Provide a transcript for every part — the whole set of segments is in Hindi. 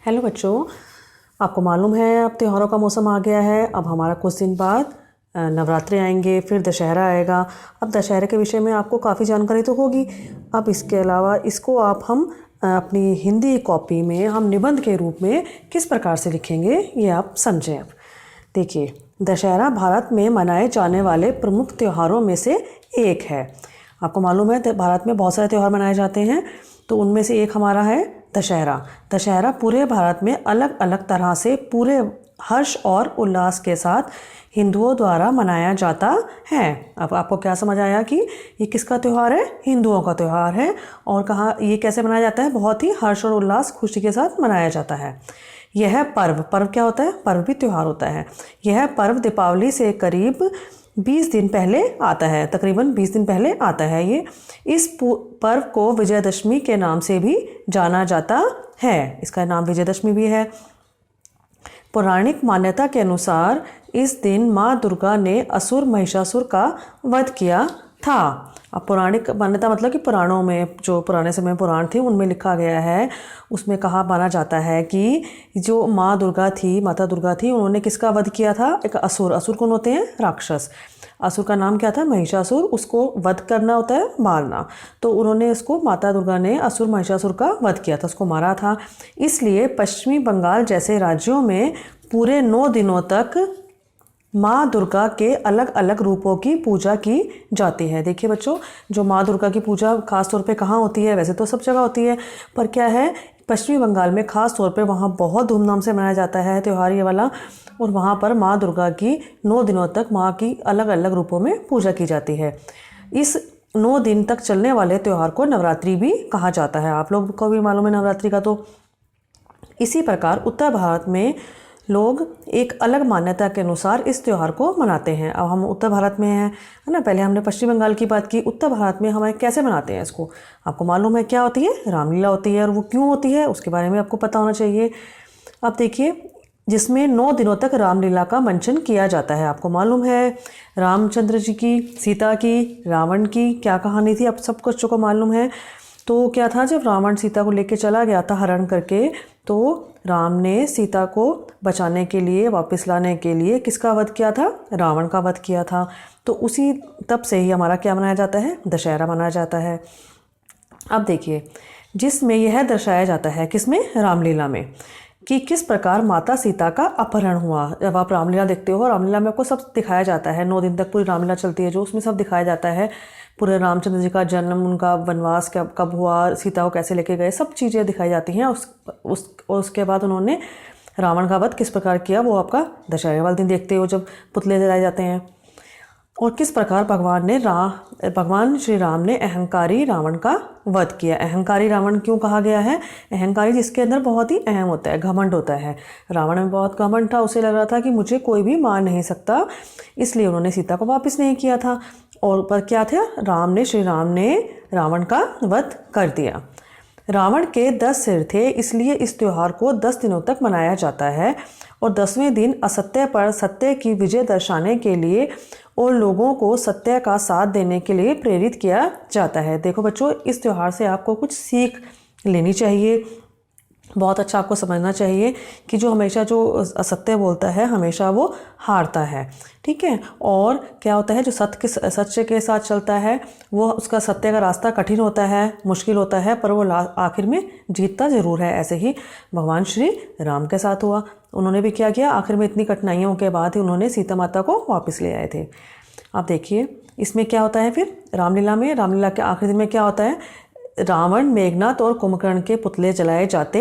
हेलो बच्चों, आपको मालूम है अब त्योहारों का मौसम आ गया है। अब हमारा कुछ दिन बाद नवरात्रि आएंगे, फिर दशहरा आएगा। अब दशहरे के विषय में आपको काफ़ी जानकारी तो होगी। अब इसके अलावा इसको हम अपनी हिंदी कॉपी में हम निबंध के रूप में किस प्रकार से लिखेंगे ये आप समझें। अब देखिए, दशहरा भारत में मनाए जाने वाले प्रमुख त्योहारों में से एक है। आपको मालूम है भारत में बहुत सारे त्यौहार मनाए जाते हैं, तो उनमें से एक हमारा है दशहरा। दशहरा पूरे भारत में अलग अलग तरह से पूरे हर्ष और उल्लास के साथ हिंदुओं द्वारा मनाया जाता है। अब आपको क्या समझ आया कि ये किसका त्यौहार है? हिंदुओं का त्यौहार है। और कहाँ ये कैसे मनाया जाता है? बहुत ही हर्ष और उल्लास खुशी के साथ मनाया जाता है। यह पर्व क्या होता है? पर्व भी त्यौहार होता है। यह पर्व दीपावली से करीब 20 दिन पहले आता है, तकरीबन 20 दिन पहले आता है ये। इस पर्व को विजयदशमी के नाम से भी जाना जाता है। इसका नाम विजयदशमी भी है। पौराणिक मान्यता के अनुसार इस दिन माँ दुर्गा ने असुर महिषासुर का वध किया था। अब पौराणिक मान्यता मतलब कि पुराणों में, जो पुराने समय पुराण थे उनमें लिखा गया है, उसमें कहा माना जाता है कि जो माता दुर्गा थी, उन्होंने किसका वध किया था? एक असुर। असुर कौन होते हैं? राक्षस। असुर का नाम क्या था? महिषासुर। उसको वध करना होता है मारना। तो उन्होंने उसको, माता दुर्गा ने असुर महिषासुर का वध किया था, उसको मारा था। इसलिए पश्चिमी बंगाल जैसे राज्यों में पूरे 9 दिनों तक माँ दुर्गा के अलग अलग रूपों की पूजा की जाती है। देखिए बच्चों, जो माँ दुर्गा की पूजा खास तौर पे कहाँ होती है? वैसे तो सब जगह होती है, पर क्या है, पश्चिमी बंगाल में खास तौर पे वहाँ बहुत धूमधाम से मनाया जाता है त्यौहार ये वाला। और वहाँ पर माँ दुर्गा की 9 दिनों तक माँ की अलग अलग रूपों में पूजा की जाती है। इस 9 दिन तक चलने वाले त्यौहार को नवरात्रि भी कहा जाता है। आप लोग को भी मालूम है नवरात्रि का। तो इसी प्रकार उत्तर भारत में लोग एक अलग मान्यता के अनुसार इस त्यौहार को मनाते हैं। अब हम उत्तर भारत में हैं, है ना। पहले हमने पश्चिम बंगाल की बात की। उत्तर भारत में हमें कैसे मनाते हैं इसको? आपको मालूम है क्या होती है? रामलीला होती है। और वो क्यों होती है उसके बारे में आपको पता होना चाहिए। अब देखिए, जिसमें 9 दिनों तक रामलीला का मंचन किया जाता है। आपको मालूम है रामचंद्र जी की, सीता की, रावण की क्या कहानी थी? अब सब कुछ को मालूम है। तो क्या था, जब रावण सीता को लेके चला गया था हरण करके, तो राम ने सीता को बचाने के लिए, वापस लाने के लिए किसका वध किया था? रावण का वध किया था। तो उसी तब से ही हमारा क्या मनाया जाता है? दशहरा मनाया जाता है। अब देखिए, जिसमें यह दर्शाया जाता है, किसमें? रामलीला में, कि किस प्रकार माता सीता का अपहरण हुआ। जब आप रामलीला देखते हो, रामलीला में आपको सब दिखाया जाता है। 9 दिन तक पूरी रामलीला चलती है, जो उसमें सब दिखाया जाता है। पूरे रामचंद्र जी का जन्म, उनका वनवास कब हुआ, सीता को कैसे लेके गए, सब चीज़ें दिखाई जाती हैं। उसके बाद उन्होंने रावण का वध किस प्रकार किया, वो आपका दशहरे वाले दिन देखते हो, जब पुतले जलाए जाते हैं। और किस प्रकार भगवान श्री राम ने अहंकारी रावण का वध किया। अहंकारी रावण क्यों कहा गया है? अहंकारी जिसके अंदर बहुत ही अहम होता है, घमंड होता है। रावण में बहुत घमंड था, उसे लग रहा था कि मुझे कोई भी मार नहीं सकता, इसलिए उन्होंने सीता को वापस नहीं किया था। और पर क्या था, श्री राम ने रावण का वध कर दिया। रावण के 10 सिर थे, इसलिए इस त्यौहार को 10 दिनों तक मनाया जाता है। और 10वें दिन असत्य पर सत्य की विजय दर्शाने के लिए और लोगों को सत्य का साथ देने के लिए प्रेरित किया जाता है। देखो बच्चों, इस त्यौहार से आपको कुछ सीख लेनी चाहिए। बहुत अच्छा आपको समझना चाहिए कि जो असत्य बोलता है हमेशा वो हारता है, ठीक है। और क्या होता है, जो सत्य के साथ चलता है, वो उसका सत्य का रास्ता कठिन होता है, मुश्किल होता है, पर वो आखिर में जीतता ज़रूर है। ऐसे ही भगवान श्री राम के साथ हुआ। उन्होंने भी क्या किया, आखिर में इतनी कठिनाइयों के बाद ही उन्होंने सीता माता को वापस ले आए थे। आप देखिए, इसमें क्या होता है फिर रामलीला के आखिरी दिन में क्या होता है? रावण, मेघनाथ और कुंभकर्ण के पुतले जलाए जाते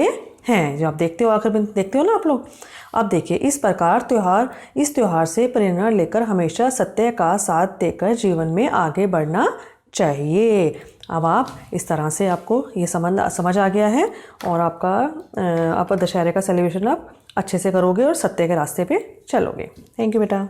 हैं, जो आप देखते हो, आखिर में देखते हो ना आप लोग। अब देखिए, इस प्रकार इस त्यौहार से प्रेरणा लेकर हमेशा सत्य का साथ देकर जीवन में आगे बढ़ना चाहिए। अब आप इस तरह से, आपको ये समझ आ गया है, और आप दशहरे का सेलिब्रेशन आप अच्छे से करोगे और सत्य के रास्ते पे चलोगे। थैंक यू बेटा।